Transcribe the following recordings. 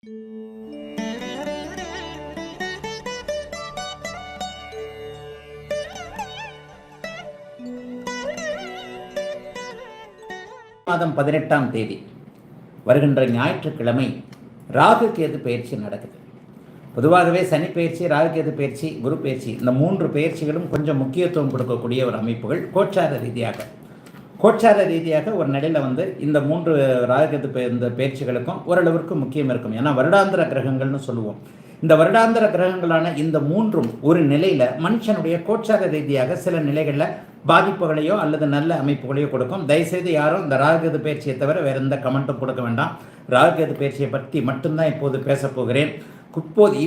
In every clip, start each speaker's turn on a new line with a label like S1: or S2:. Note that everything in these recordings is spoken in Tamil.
S1: மாதம் 18ஆம் தேதி வருகின்ற ஞாயிற்றுக்கிழமை ராகு கேது பயிற்சி நடக்குது. பொதுவாகவே சனி பயிற்சி, ராகு கேது பயிற்சி, குரு பயிற்சி, இந்த 3 பயிற்சிகளும் கொஞ்சம் முக்கியத்துவம் கொடுக்கக்கூடிய ஒரு அமைப்புகள். கோச்சார ரீதியாக ஒரு நிலையில் இந்த 3 ராகு கேது இந்த பயிற்சிகளுக்கும் ஓரளவிற்கு முக்கியம் இருக்கும். ஏன்னா வருடாந்திர கிரகங்கள்னு சொல்லுவோம். இந்த வருடாந்திர கிரகங்களான இந்த 3ம் ஒரு நிலையில் மனுஷனுடைய கோச்சார ரீதியாக சில நிலைகளில் பாதிப்புகளையோ அல்லது நல்ல அமைப்புகளையோ கொடுக்கும். தயவுசெய்து யாரும் இந்த ராகுகேது பயிற்சியை தவிர வேறு எந்த கமெண்ட்டும் கொடுக்க வேண்டாம். ராகுகேது பயிற்சியை பற்றி மட்டும்தான் இப்போது பேசப் போகிறேன்.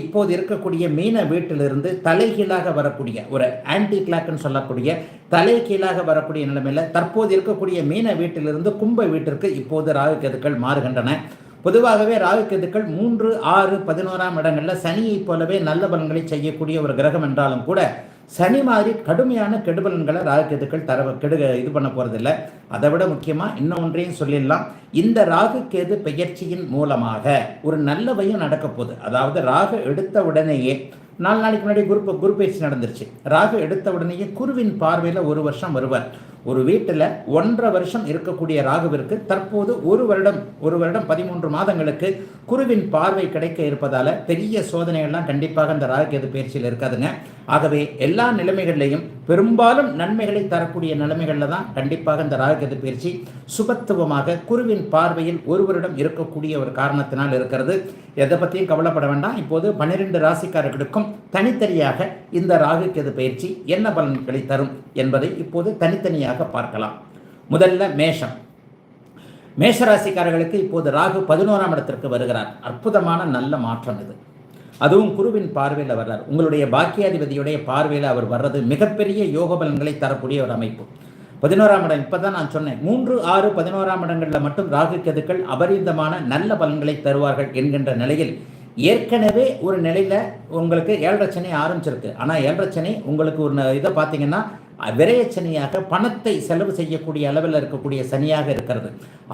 S1: இப்போது இருக்கக்கூடிய மீன வீட்டிலிருந்து தலைகீழாக வரக்கூடிய ஒரு ஆன்டி கிளாக்னு சொல்லக்கூடிய தலைகீழாக வரக்கூடிய நிலைமையில் தற்போது இருக்கக்கூடிய மீன வீட்டிலிருந்து கும்ப வீட்டிற்கு இப்போது ராகுகேதுக்கள் மாறுகின்றன. பொதுவாகவே ராகுகேதுக்கள் 3, 6, 11ஆம் இடங்களில் சனியை போலவே நல்ல பலன்களை செய்யக்கூடிய ஒரு கிரகம் என்றாலும் கூட சனி மாதிரி கடுமையான கெடுபலன்களை ராகுகேதுக்கள் இது பண்ண போகிறதில்லை. அதை விட முக்கியமாக இன்னொன்றையும் சொல்லிடலாம். இந்த ராகுகேது பெயர்ச்சியின் மூலமாக ஒரு நல்லவையும் நடக்க போகுது. அதாவது ராகு எடுத்த உடனேயே 4 நாளைக்கு முன்னாடி குரு பயிற்சி நடந்துருச்சு. ராகு எடுத்த உடனேயே குருவின் பார்வையில் 1 வருஷம் வருவார். ஒரு வீட்டில் 1.5 வருஷம் இருக்கக்கூடிய ராகுவிற்கு தற்போது ஒரு வருடம் 13 மாதங்களுக்கு குருவின் பார்வை கிடைக்க இருப்பதால் பெரிய சோதனைகள்லாம் கண்டிப்பாக இந்த ராகுகேது பயிற்சியில் இருக்காதுங்க. ஆகவே எல்லா நிலைமைகளிலையும் பெரும்பாலும் நன்மைகளை தரக்கூடிய நிலைமைகளில் தான் கண்டிப்பாக இந்த ராகுகேது பயிற்சி சுபத்துவமாக குருவின் பார்வையில் 1 வருடம் இருக்கக்கூடிய ஒரு காரணத்தினால் இருக்கிறது. எதை பற்றியும் கவலைப்பட வேண்டாம். இப்போது 12 ராசிக்காரர்களுக்கும் தனித்தனியாக இந்த ராகுகேது பயிற்சி என்ன பலன்களை தரும் என்பதை இப்போது தனித்தனியாக பார்க்கலாம். முதல்ல மேஷராசிக்காரர்களுக்கு இப்போது ராகு 11ஆம் இடத்திற்கு வருகிறார். அற்புதமான நல்ல மாற்றம் இது. அதுவும் குருவின் பார்வையில் வர்றார். உங்களுடைய பாக்கியாதிபதியுடைய பார்வையில் அவர் வர்றது மிகப்பெரிய யோக பலன்களை தரக்கூடிய ஒரு அமைப்பு. 11ஆம் இடம் இப்போ தான் நான் சொன்னேன். 3, 6, 11ஆம் இடங்களில் மட்டும் ராகுகேதுக்கள் அபரிதமான நல்ல பலன்களை தருவார்கள் என்கின்ற நிலையில் ஏற்கனவே ஒரு நிலையில் உங்களுக்கு 7.5 சனி ஆரம்பிச்சிருக்கு. ஆனால் 7.5 சனி உங்களுக்கு ஒரு இதை பார்த்தீங்கன்னா விரயச்சனியாக பணத்தை செலவு செய்யக்கூடிய அளவில் இருக்கக்கூடிய சனியாக இருக்கிறது.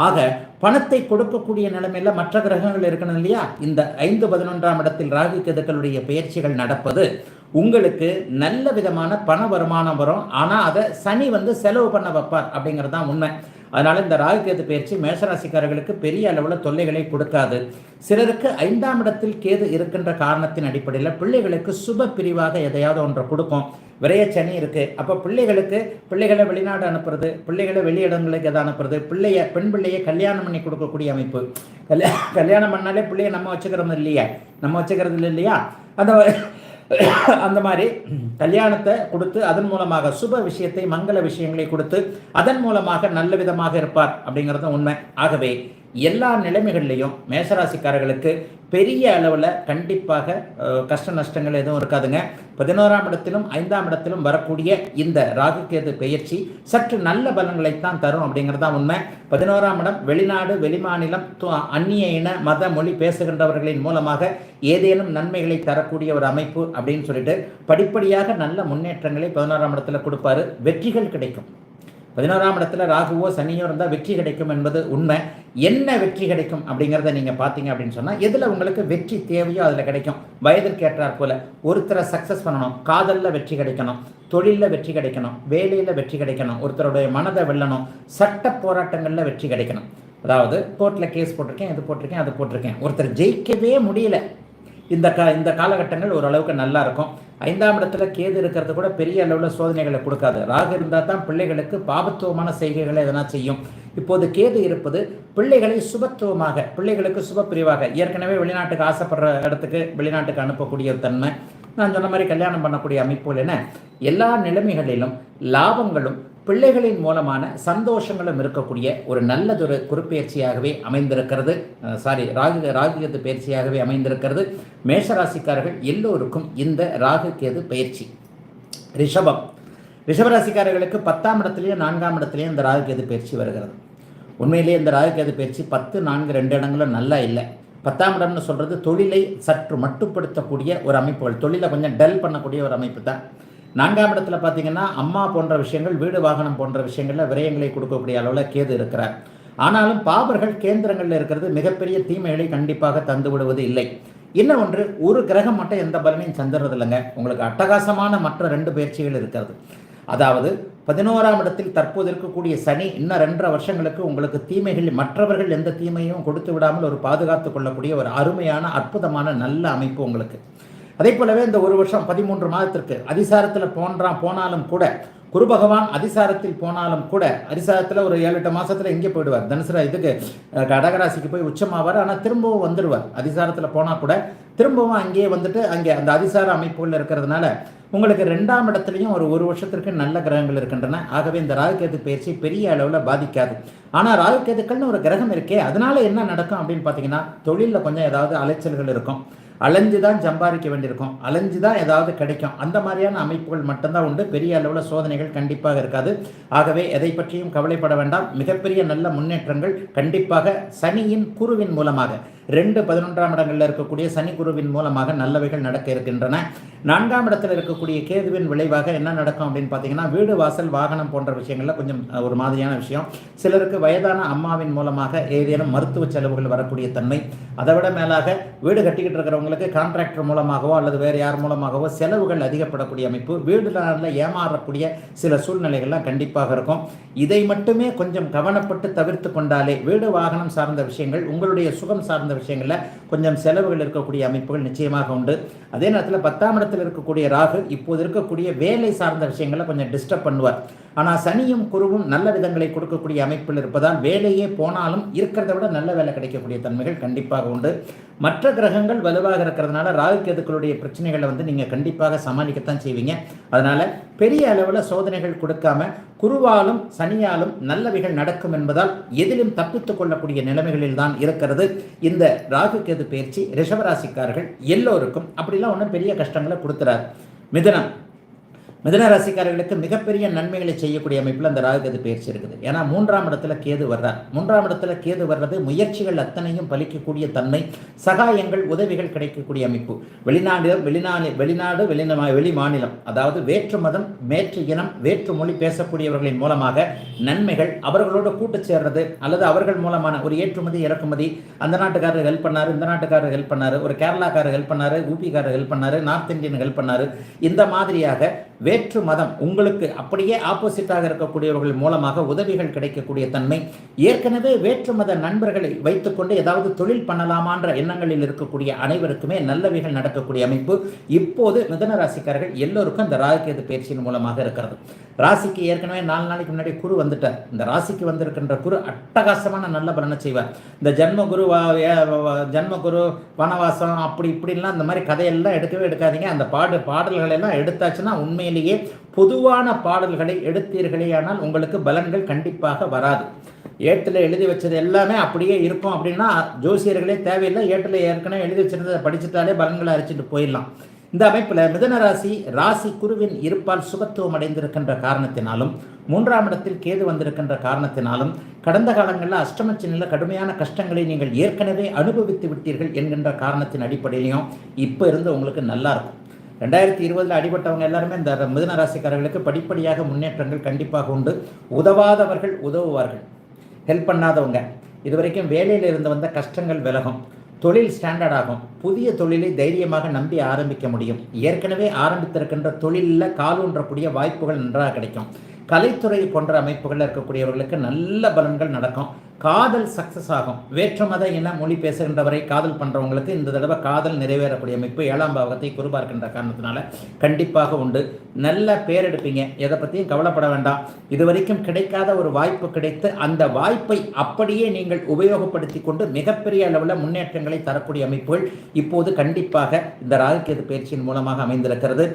S1: ஆக பணத்தை கொடுக்கக்கூடிய நிலைமையில் மற்ற கிரகங்கள் இருக்கணும் இல்லையா? இந்த 5, 11ஆம் இடத்தில் ராகுகேதுக்களுடைய பயிற்சிகள் நடப்பது உங்களுக்கு நல்ல விதமான பண வருமானம் வரும். ஆனால் அதை சனி செலவு பண்ண வைப்பார் அப்படிங்கிறது தான் உண்மை. அதனால் இந்த ராகுகேது பயிற்சி மேஷராசிக்காரர்களுக்கு பெரிய அளவில் தொல்லைகளை கொடுக்காது. சிலருக்கு 5ஆம் இடத்தில் கேது இருக்கின்ற காரணத்தின் அடிப்படையில் பிள்ளைகளுக்கு சுப பிரிவாக எதையாவது ஒன்றை கொடுக்கும். விரைய சனி இருக்குது. அப்போ பிள்ளைகளை வெளிநாடு அனுப்புறது, பிள்ளைகளை வெளியிடங்களுக்கு எதை அனுப்புறது, பெண் பிள்ளையை கல்யாணம் பண்ணி கொடுக்கக்கூடிய அமைப்பு. கல்யாணம் பண்ணாலே பிள்ளையை நம்ம வச்சுக்கிறது இல்லையா? அந்த மாதிரி கல்யாணத்தை கொடுத்து அதன் மூலமாக சுப விஷயத்தை, மங்கள விஷயங்களை கொடுத்து அதன் மூலமாக நல்ல விதமாக இருப்பார் அப்படிங்கிறது உண்மை. ஆகவே எல்லா நிலைமைகள்லையும் மேஷராசிக்காரர்களுக்கு பெரிய அளவில் கண்டிப்பாக கஷ்ட நஷ்டங்கள் எதுவும் இருக்காதுங்க. 11ஆம் இடத்திலும் 5ஆம் இடத்திலும் வரக்கூடிய இந்த ராகுகேது பெயர்ச்சி சற்று நல்ல பலன்களைத்தான் தரும் அப்படிங்கிறது தான் உண்மை. 11ஆம் இடம் வெளிநாடு, வெளிமாநிலம், அந்நிய இன, மத, மொழி பேசுகின்றவர்களின் மூலமாக ஏதேனும் நன்மைகளை தரக்கூடிய ஒரு அமைப்பு அப்படின்னு சொல்லிட்டு படிப்படியாக நல்ல முன்னேற்றங்களை 11ஆம் இடத்துல கொடுப்பாரு. வெற்றிகள் கிடைக்கும். 11ஆம் இடத்துல ராகுவோ சனியோ இருந்தால் வெற்றி கிடைக்கும் என்பது உண்மை. என்ன வெற்றி கிடைக்கும் அப்படிங்கிறத நீங்கள் பார்த்தீங்க அப்படின்னு சொன்னால் எதில் உங்களுக்கு வெற்றி தேவையோ அதில் கிடைக்கும். வயதிற்கு ஏற்றாற் போல ஒருத்தரை சக்ஸஸ் பண்ணணும், காதலில் வெற்றி கிடைக்கணும், தொழிலில் வெற்றி கிடைக்கணும், வேலையில் வெற்றி கிடைக்கணும், ஒருத்தருடைய மனதை வெல்லணும், சட்ட போராட்டங்களில் வெற்றி கிடைக்கணும். அதாவது கோர்ட்டில் கேஸ் போட்டிருக்கேன், அது போட்டிருக்கேன், ஒருத்தர் ஜெயிக்கவே முடியல. இந்த காலகட்டங்கள் ஓரளவுக்கு நல்லா இருக்கும். 5ஆம் இடத்துல கேது இருக்கிறது கூட பெரிய அளவில் சோதனைகளை கொடுக்காது. ராகு இருந்தால் தான் பிள்ளைகளுக்கு பாபத்துவமான செய்கைகளை எதனா செய்யும். இப்போது கேது இருப்பது பிள்ளைகளை சுபத்துவமாக, பிள்ளைகளுக்கு சுப பிரிவாக, ஏற்கனவே வெளிநாட்டுக்கு ஆசைப்படுற இடத்துக்கு வெளிநாட்டுக்கு அனுப்பக்கூடிய தன்மை, நான் சொன்ன மாதிரி கல்யாணம் பண்ணக்கூடிய அமைப்புகள் என எல்லா நிலைமைகளிலும் லாபங்களும் பிள்ளைகளின் மூலமான சந்தோஷங்களும் இருக்கக்கூடிய ஒரு நல்லதொரு குருப்பெயர்ச்சியாகவே அமைந்திருக்கிறது. ராகுகேது பயிற்சியாகவே அமைந்திருக்கிறது. மேஷராசிக்காரர்கள் எல்லோருக்கும் இந்த ராகுகேது பயிற்சி. ரிஷபராசிக்காரர்களுக்கு 10ஆம் இடத்துலையும் 4ஆம் இடத்துலையும் இந்த ராகுகேது பயிற்சி வருகிறது. உண்மையிலேயே இந்த ராகுகேது பயிற்சி 10, 4 2 இடங்களும் நல்லா இல்லை. 10ஆம் இடம்னு சொல்கிறது தொழிலை சற்று மட்டுப்படுத்தக்கூடிய ஒரு அமைப்புகள், தொழிலை கொஞ்சம் டல் பண்ணக்கூடிய ஒரு அமைப்பு தான். 4ஆம் இடத்துல பார்த்தீங்கன்னா அம்மா போன்ற விஷயங்கள், வீடு வாகனம் போன்ற விஷயங்களில் விரயங்களை கொடுக்கக்கூடிய அளவில் கேது இருக்கிறார். ஆனாலும் பாபர்கள் கேந்திரங்களில் இருக்கிறது மிகப்பெரிய தீமைகளை கண்டிப்பாக தந்து விடுவது இல்லை. இன்னும் ஒன்று, ஒரு கிரகம் மட்டும் எந்த பலனையும் தந்துடுறது இல்லைங்க. உங்களுக்கு அட்டகாசமான மற்ற 2 பயிற்சிகள் இருக்கிறது. அதாவது 11ஆம் இடத்தில் தற்போது இருக்கக்கூடிய சனி இன்னும் 2.5 வருஷங்களுக்கு உங்களுக்கு தீமைகள், மற்றவர்கள் எந்த தீமையும் கொடுத்து விடாமல் ஒரு பாதுகாத்து கொள்ளக்கூடிய ஒரு அருமையான அற்புதமான நல்ல அமைப்பு உங்களுக்கு. அதே போலவே இந்த 1 வருஷம் 13 மாதத்திற்கு அதிசாரத்தில் போனாலும் கூட, குரு பகவான் அதிசாரத்தில் போனாலும் கூட, அதிசாரத்தில் ஒரு 7-8 மாதத்தில் எங்கே போயிடுவார், தனுசு இதுக்கு கடகராசிக்கு போய் உச்சமாவார். ஆனால் திரும்பவும் வந்துடுவார். அதிசாரத்தில் போனால் கூட திரும்பவும் அங்கேயே வந்துட்டு அங்கே அந்த அதிசார அமைப்புகள் இருக்கிறதுனால உங்களுக்கு 2ஆம் இடத்துலையும் ஒரு வருஷத்திற்கு நல்ல கிரகங்கள் இருக்கின்றன. ஆகவே இந்த ராகுகேது பயிற்சி பெரிய அளவில் பாதிக்காது. ஆனால் ராகுகேதுக்கள்னு ஒரு கிரகம் இருக்கே, அதனால என்ன நடக்கும் அப்படின்னு பார்த்தீங்கன்னா, தொழிலில் கொஞ்சம் ஏதாவது அலைச்சல்கள் இருக்கும். அலைஞ்சு தான் சம்பாதிக்க வேண்டியிருக்கும், அலைஞ்சு தான் ஏதாவது கிடைக்கும். அந்த மாதிரியான அமைப்புகள் மட்டும்தான் உண்டு. பெரிய அளவில் சோதனைகள் கண்டிப்பாக இருக்காது. ஆகவே எதை பற்றியும் கவலைப்பட வேண்டாம். மிகப்பெரிய நல்ல முன்னேற்றங்கள் கண்டிப்பாக சனியின் குருவின் மூலமாக 2-11ஆம் இடங்களில் இருக்கக்கூடிய சனி குருவின் மூலமாக நல்லவைகள் நடக்க இருக்கின்றன. 4ஆம் இடத்தில் இருக்கக்கூடிய கேதுவின் விளைவாக என்ன நடக்கும் அப்படின்னு பார்த்தீங்கன்னா, வீடு வாசல் வாகனம் போன்ற விஷயங்கள்ல கொஞ்சம் ஒரு மாதிரியான விஷயம். சிலருக்கு வயதான அம்மாவின் மூலமாக ஏதேனும் மருத்துவ செலவுகள் வரக்கூடிய தன்மை. அதை விட மேலாக வீடு கட்டிக்கிட்டு இருக்கிறவங்களுக்கு கான்ட்ராக்டர் மூலமாகவோ அல்லது வேறு யார் மூலமாகவோ செலவுகள் அதிகப்படக்கூடிய அமைப்பு, வீடுல ஏமாறக்கூடிய சில சூழ்நிலைகள்லாம் கண்டிப்பாக இருக்கும். இதை மட்டுமே கொஞ்சம் கவனப்பட்டு தவிர்த்து கொண்டாலே வீடு வாகனம் சார்ந்த விஷயங்கள், உங்களுடைய சுகம் சார்ந்த விஷயங்களில் கொஞ்சம் செலவுகள் இருக்கக்கூடிய அமைப்புகள் நிச்சயமாக உண்டு. அதே நேரத்தில் 10ஆம் இடத்தில் இருக்கக்கூடிய ராகு இப்போது இருக்கக்கூடிய வேலை சார்ந்த விஷயங்களை கொஞ்சம் டிஸ்டர்ப் பண்ணுவார். ஆனால் சனியும் குருவும் நல்ல விதங்களை கொடுக்கக்கூடிய அமைப்பில் இருப்பதால் வேலையே போனாலும் இருக்கிறத விட நல்ல வேலை கிடைக்கக்கூடிய தன்மைகள் கண்டிப்பாக உண்டு. மற்ற கிரகங்கள் வலுவாக இருக்கிறதுனால ராகு கேதுக்களுடைய பிரச்சனைகளை நீங்கள் கண்டிப்பாக சமாளிக்கத்தான் செய்வீங்க. அதனால் பெரிய அளவில் சோதனைகள் கொடுக்காம குருவாலும் சனியாலும் நல்லவைகள் நடக்கும் என்பதால் எதிலும் தப்பித்துக் கொள்ளக்கூடிய நிலைமைகளில் தான் இருக்கிறது இந்த ராகு கேது பயிற்சி. ரிஷபராசிக்காரர்கள் எல்லோருக்கும் அப்படிலாம் ஒன்றும் பெரிய கஷ்டங்களை கொடுத்துறாரு. மிதுன ராசிக்காரர்களுக்கு மிகப்பெரிய நன்மைகளை செய்யக்கூடிய அமைப்பில் அந்த ராகுகேது பயிற்சி இருக்குது. ஏன்னா 3ஆம் இடத்துல கேது வர்றார். 3ஆம் இடத்துல கேது வர்றது முயற்சிகள் அத்தனையும் பலிக்கக்கூடிய தன்மை, சகாயங்கள் உதவிகள் கிடைக்கக்கூடிய அமைப்பு. வெளிநாடு வெளி மாநிலம், அதாவது வேற்று மதம், வேற்று இனம், வேற்று மொழி பேசக்கூடியவர்களின் மூலமாக நன்மைகள், அவர்களோட கூட்டு சேர்றது அல்லது அவர்கள் மூலமான ஒரு ஏற்றுமதி இறக்குமதி, அந்த நாட்டுக்காரர் ஹெல்ப் பண்ணாரு, இந்த நாட்டுக்காரர் ஹெல்ப் பண்ணாரு, ஒரு கேரளாக்காரர் ஹெல்ப் பண்ணாரு, ஊபிக்காரர் ஹெல்ப் பண்ணாரு, நார்த் இந்தியன் ஹெல்ப் பண்ணாரு. இந்த மாதிரியாக வேற்று மதம் உங்களுக்கு அப்படியே ஆப்போசிட்டாக இருக்கக்கூடியவர்கள் மூலமாக உதவிகள் கிடைக்கக்கூடிய தன்மை. ஏற்கனவே வேற்று மத நண்பர்களை வைத்துக்கொண்டு ஏதாவது தொழில் பண்ணலாமான்ற எண்ணங்களில் இருக்கக்கூடிய அனைவருக்குமே நல்லவைகள் நடக்கக்கூடிய அமைப்பு இப்போது மிதுன ராசிக்காரர்கள் எல்லோருக்கும் இந்த ராகுகேது பயிற்சியின் மூலமாக இருக்கிறது. ராசிக்கு ஏற்கனவே 4 நாளைக்கு முன்னாடி குரு வந்துட்டார். இந்த ராசிக்கு வந்திருக்கின்ற குரு அட்டகாசமான நல்ல பலனை செய்வார். இந்த ஜன்மகுரு வனவாசம் அப்படி இப்படிலாம் இந்த மாதிரி கதையெல்லாம் எடுக்கவே எடுக்காதீங்க. அந்த பாடல்கள் எல்லாம் எடுத்தாச்சுன்னா உண்மையிலேயே பொதுவான பாடல்களை எடுத்தீர்களே ஆனால் உங்களுக்கு பலன்கள் கண்டிப்பாக வராது. ஏட்டில் எழுதி வச்சது எல்லாமே அப்படியே இருக்கும் அப்படின்னா ஜோசியர்களே தேவையில்லை. ஏட்டில் ஏற்கனவே எழுதி வச்சிருந்ததை படிச்சுட்டாலே பலன்களை அரிச்சிட்டு போயிடலாம். இந்த அமைப்பில் மிதுன ராசி குருவின் இருப்பால் சுபத்துவம் அடைந்திருக்கின்ற காரணத்தினாலும் 3ஆம் இடத்தில் கேது வந்திருக்கின்ற காரணத்தினாலும் கடந்த காலங்களில் அஷ்டமச்சனியில் கடுமையான கஷ்டங்களை நீங்கள் ஏற்கனவே அனுபவித்து விட்டீர்கள் என்கின்ற காரணத்தின் அடிப்படையிலையும் இப்போ இருந்து உங்களுக்கு நல்லா இருக்கும். 2020 அடிபட்டவங்க எல்லாருமே இந்த மிதுன ராசிக்காரர்களுக்கு படிப்படியாக முன்னேற்றங்கள் கண்டிப்பாக உண்டு. உதவாதவர்கள் உதவுவார்கள். ஹெல்ப் பண்ணாதவங்க, இதுவரைக்கும் வேலையில் இருந்து வந்த கஷ்டங்கள் விலகும். தொழில் ஸ்டாண்டர்ட் ஆகும். புதிய தொழிலை தைரியமாக நம்பி ஆரம்பிக்க முடியும். ஏற்கனவே ஆரம்பித்திருக்கின்ற தொழிலில் காலூன்றக்கூடிய வாய்ப்புகள் நன்றாக கிடைக்கும். கலைத்துறை போன்ற அமைப்புகளில் இருக்கக்கூடியவர்களுக்கு நல்ல பலன்கள் நடக்கும். காதல் சக்சஸ் ஆகும். வேற்று மத இன மொழி பேசுகின்றவரை காதல் பண்ணுறவங்களுக்கு இந்த தடவை காதல் நிறைவேறக்கூடிய அமைப்பு 7ஆம் பாவகத்தை குரு பார்க்கின்ற காரணத்தினால கண்டிப்பாக உண்டு. நல்ல பேர் எடுப்பீங்க. எதை பற்றியும் கவலைப்பட வேண்டாம். இதுவரைக்கும் கிடைக்காத ஒரு வாய்ப்பு கிடைத்து அந்த வாய்ப்பை அப்படியே நீங்கள் உபயோகப்படுத்தி கொண்டு மிகப்பெரிய அளவில் முன்னேற்றங்களை தரக்கூடிய அமைப்புகள் இப்போது கண்டிப்பாக இந்த ராகுகேது பயிற்சியின் மூலமாக அமைந்திருக்கிறது.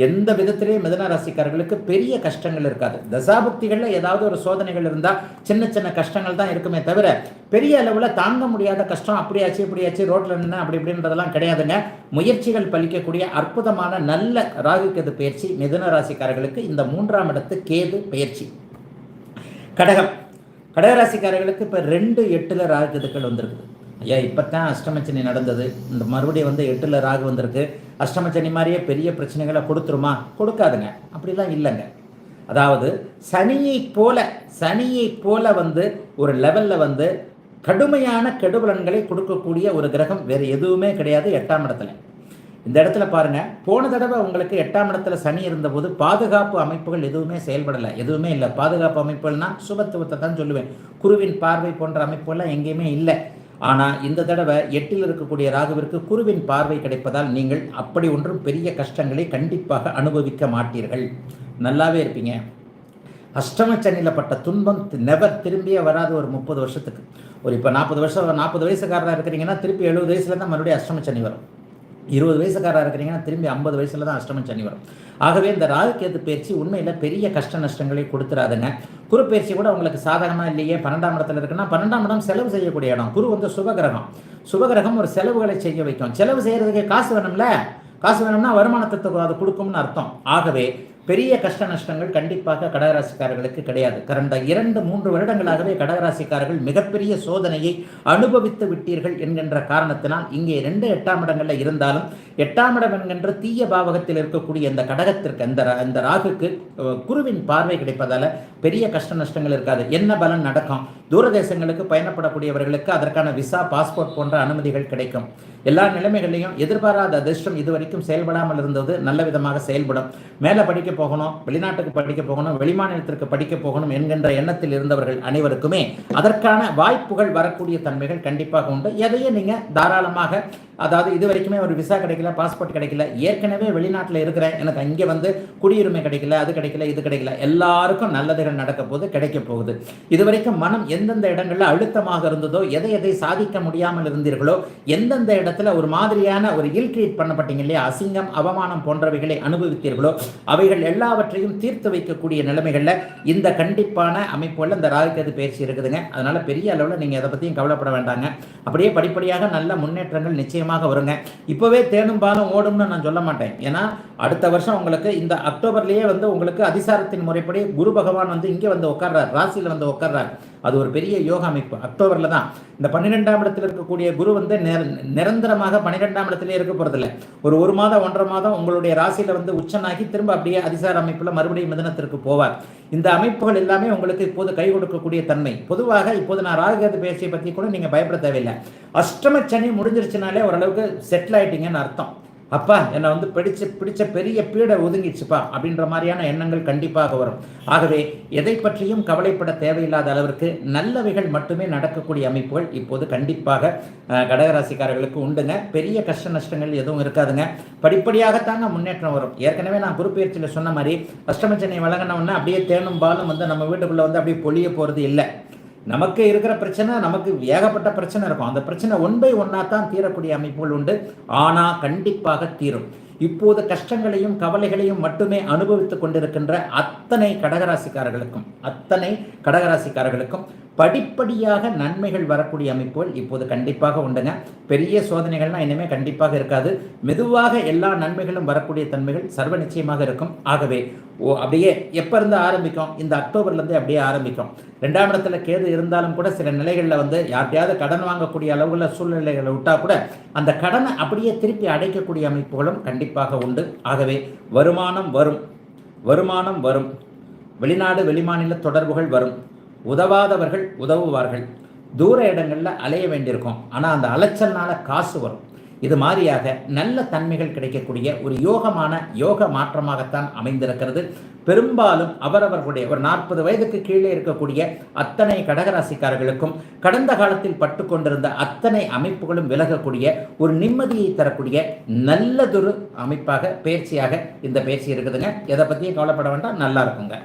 S1: எந்த விதத்திலேயும் மிதுன ராசிக்காரர்களுக்கு பெரிய கஷ்டங்கள் இருக்காது. தசாபுக்திகளில் ஏதாவது ஒரு சோதனைகள் இருந்தால் சின்ன சின்ன கஷ்டங்கள் தான் இருக்குமே தவிர பெரிய அளவில் தாங்க முடியாத கஷ்டம் இப்படியாச்சு ரோட்ல நின்று அப்படி இப்படின்றதெல்லாம் கிடையாதுங்க. முயற்சிகள் பலிக்கக்கூடிய அற்புதமான நல்ல ராகுகேது பயிற்சி மிதுன ராசிக்காரர்களுக்கு இந்த 3ஆம் இடத்து கேது பயிற்சி. கடகராசிக்காரர்களுக்கு இப்போ 2-8 ராகுகேதுக்கள் வந்திருக்குது. ஐயா இப்போத்தான் அஷ்டமச்சனி நடந்தது, இந்த மறுபடியும் 8 ராகு வந்திருக்கு. அஷ்டமச்சனி மாதிரியே பெரிய பிரச்சனைகளை கொடுத்துருமா? கொடுக்காதுங்க. அப்படிலாம் இல்லைங்க. அதாவது சனியைப் போல வந்து ஒரு லெவலில் வந்து கடுமையான கெடுபலன்களை கொடுக்கக்கூடிய ஒரு கிரகம் வேறு எதுவுமே கிடையாது 8ஆம் இடத்துல. இந்த இடத்துல பாருங்க, போன தடவை உங்களுக்கு 8ஆம் இடத்துல சனி இருந்தபோது பாதுகாப்பு அமைப்புகள் எதுவுமே செயல்படலை, எதுவுமே இல்லை. பாதுகாப்பு அமைப்புகள்னா சுபத்துவத்தை தான் சொல்லுவேன். குருவின் பார்வை போன்ற அமைப்புகள்லாம் எங்கேயுமே இல்லை. ஆனால் இந்த தடவை 8இல் இருக்கக்கூடிய ராகுவிற்கு குருவின் பார்வை கிடைப்பதால் நீங்கள் அப்படி ஒன்றும் பெரிய கஷ்டங்களை கண்டிப்பாக அனுபவிக்க மாட்டீர்கள், நல்லாவே இருப்பீங்க. அஷ்டம சனியில் பட்ட துன்பம் நெவர் திரும்பியே வராது. ஒரு 30 வருஷத்துக்கு ஒரு இப்போ 40 வயசுக்காரராக இருக்கிறீங்கன்னா திருப்பி 70 வயசுல தான் மறுபடியும் அஷ்டம சனி வரும். 20 வயசுக்காரராக இருக்கிறீங்கன்னா திரும்பி 50 வயசுல தான் அஷ்டம சனி வரும். ஆகவே இந்த ராகுகேது பயிற்சி உண்மையில் பெரிய கஷ்ட நஷ்டங்களை கொடுத்துறாதுங்க. குரு பயிற்சி கூட உங்களுக்கு சாதகமாக இல்லையே, 12ஆம் இடத்துல இருக்குன்னா 12ஆம் இடம் செலவு செய்யக்கூடிய இடம். குரு வந்து சுபகிரகம் ஒரு செலவுகளை செய்ய வைக்கும். செலவு செய்யறதுக்கு காசு வேணும்ல, காசு வேணும்னா வருமானத்தை அது கொடுக்கும்னு அர்த்தம். ஆகவே பெரிய கஷ்ட நஷ்டங்கள் கண்டிப்பாக கடகராசிக்காரர்களுக்கு கிடையாது. கடந்த 2-3 வருடங்களாகவே கடகராசிக்காரர்கள் மிகப்பெரிய சோதனையை அனுபவித்து விட்டீர்கள் என்கின்ற காரணத்தினால் இங்கே 2-8ஆம் இடங்களில் இருந்தாலும் 8ஆம் இடம் என்கின்ற தீய பாவகத்தில் இருக்கக்கூடிய இந்த கடகத்திற்கு இந்த ராகுக்கு குருவின் பார்வை கிடைப்பதால பெரிய கஷ்ட நஷ்டங்கள் இருக்காது. என்ன பலன் நடக்கும்? தூரதேசங்களுக்கு பயணப்படக்கூடியவர்களுக்கு அதற்கான விசா, பாஸ்போர்ட் போன்ற அனுமதிகள் கிடைக்கும். எல்லா நிலைமைகளையும் எதிர்பாராத அதிர்ஷ்டம் இதுவரைக்கும் செயல்படாமல் இருந்தது நல்ல விதமாக செயல்படும். மேலே படிக்க போகணும், வெளிநாட்டுக்கு படிக்க போகணும், வெளிமாநிலத்திற்கு படிக்க போகணும் என்கின்ற எண்ணத்தில் இருந்தவர்கள் அனைவருக்குமே அதற்கான வாய்ப்புகள் வரக்கூடிய தன்மைகள் கண்டிப்பாக உண்டு. எதையும் நீங்கள் தாராளமாக, அதாவது இது வரைக்குமே ஒரு விசா கிடைக்கல, பாஸ்போர்ட் கிடைக்கல, ஏற்கனவே வெளிநாட்டில் இருக்கிறேன், எனக்கு அங்கே வந்து குடியுரிமை கிடைக்கல, அது கிடைக்கல, இது கிடைக்கல, எல்லாருக்கும் நல்லதுகள் நடக்க போது, கிடைக்க போகுது. இதுவரைக்கும் மனம் எந்தெந்த இடங்களில் அழுத்தமாக இருந்ததோ, எதை சாதிக்க முடியாமல் இருந்தீர்களோ, எந்தெந்த இடத்துல ஒரு மாதிரியான ஒரு இல்ட்ரீட் பண்ணப்பட்டீங்க இல்லையா, அசிங்கம், அவமானம் போன்றவைகளை அனுபவித்தீர்களோ அவைகள் எல்லாவற்றையும் தீர்த்து வைக்கக்கூடிய நிலைமைகளில் இந்த கண்டிப்பான அமைப்புகளில் இந்த ராகுகேது பயிற்சி இருக்குதுங்க. அதனால பெரிய அளவில் நீங்கள் எதை பற்றியும் கவலைப்பட வேண்டாங்க. அப்படியே படிப்படியாக நல்ல முன்னேற்றங்கள் நிச்சயமாக வருங்க. இப்போவே தேனும் பாலும் ஓடும்னு நான் சொல்ல மாட்டேன். ஏன்னா அடுத்த வருஷம் உங்களுக்கு இந்த அக்டோபர்லேயே வந்து உங்களுக்கு அதிசாரத்தின் முறைப்படி குரு பகவான் வந்து இங்கே வந்து உட்கார்றார், ராசியில் வந்து உட்கார்றார். அது ஒரு பெரிய யோக அமைப்பு. அக்டோபரில் தான் இந்த 12ஆம் இடத்தில் இருக்கக்கூடிய குரு வந்து நிரந்தரமாக 12ஆம் இடத்திலே இருக்க போகிறதில்ல. ஒரு மாதம் 1.5 மாதம் உங்களுடைய ராசியில் வந்து உச்சனாகி திரும்ப அப்படியே அதிசார அமைப்பில் மறுபடியும் மிதனத்திற்கு போவார். இந்த அமைப்புகள் எல்லாமே உங்களுக்கு இப்போது கை கொடுக்கக்கூடிய தன்மை. பொதுவாக இப்போது நான் ராகுகேது பயிற்சியை பற்றி கூட நீங்கள் பயப்பட தேவையில்லை. அஷ்டம சனி முடிஞ்சிருச்சுனாலே ஓரளவுக்கு செட்டில் ஆகிட்டீங்கன்னு அர்த்தம். அப்பா என்னை வந்து பிடிச்ச பெரிய பீடை ஒதுங்கிடுச்சுப்பா அப்படின்ற மாதிரியான எண்ணங்கள் கண்டிப்பாக வரும். ஆகவே எதை பற்றியும் கவலைப்பட தேவையில்லாத அளவிற்கு நல்லவைகள் மட்டுமே நடக்கக்கூடிய அமைப்புகள் இப்போது கண்டிப்பாக கடகராசிக்காரர்களுக்கு உண்டுங்க. பெரிய கஷ்ட நஷ்டங்கள் எதுவும் இருக்காதுங்க. படிப்படியாகத்தாங்க முன்னேற்றம் வரும். ஏற்கனவே நான் குருப்பெயர்ச்சியில் சொன்ன மாதிரி அஷ்டமச்சனை வழங்கினோன்னா அப்படியே தேனும் பாலும் வந்து நம்ம வீட்டுக்குள்ளே வந்து அப்படியே பொழிய போகிறது இல்லை. நமக்கு இருக்கிற பிரச்சனை, நமக்கு ஏகப்பட்ட பிரச்சனை இருக்கும். அந்த பிரச்சனை 1 by 1 தான் தீரக்கூடிய அமைப்புகள் உண்டு. ஆனால் கண்டிப்பாக தீரும். இப்போது கஷ்டங்களையும் கவலைகளையும் மட்டுமே அனுபவித்துக் கொண்டிருக்கின்ற அத்தனை கடகராசிக்காரர்களுக்கும் படிப்படியாக நன்மைகள் வரக்கூடிய அமைப்புகள் இப்போது கண்டிப்பாக உண்டுங்க. பெரிய சோதனைகள்லாம் இனிமேல் கண்டிப்பாக இருக்காது. மெதுவாக எல்லா நன்மைகளும் வரக்கூடிய தன்மைகள் சர்வ நிச்சயமாக இருக்கும். ஆகவே அப்படியே எப்போ இருந்து ஆரம்பிக்கும்? இந்த அக்டோபர்லேருந்து அப்படியே ஆரம்பிக்கும். 2ஆம் இடத்துல கேது இருந்தாலும் கூட சில நிலைகளில் வந்து யார்ட்டையாவது கடன் வாங்கக்கூடிய அளவுள்ள சூழ்நிலைகளை விட்டால் கூட அந்த கடனை அப்படியே திருப்பி அடைக்கக்கூடிய அமைப்புகளும் கண்டிப்பாக உண்டு. ஆகவே வருமானம் வரும், வெளிநாடு வெளிமாநில தொடர்புகள் வரும், உதவாதவர்கள் உதவுவார்கள், தூர இடங்களில் அலைய வேண்டியிருக்கும். ஆனால் அந்த அலைச்சல்னால காசு வரும். இது மாதிரியாக நல்ல தன்மைகள் கிடைக்கக்கூடிய ஒரு யோக மாற்றமாகத்தான் அமைந்திருக்கிறது. பெரும்பாலும் அவரவர்களுடைய ஒரு 40 வயதுக்கு கீழே இருக்கக்கூடிய அத்தனை கடகராசிக்காரர்களுக்கும் கடந்த காலத்தில் பட்டு கொண்டிருந்த அத்தனை அமைப்புகளும் விலகக்கூடிய ஒரு நிம்மதியை தரக்கூடிய நல்லதொரு அமைப்பாக பயிற்சியாக இந்த பயிற்சி இருக்குதுங்க. எதை பற்றியும் கவலைப்பட வேண்டாம், நல்லா இருக்குங்க.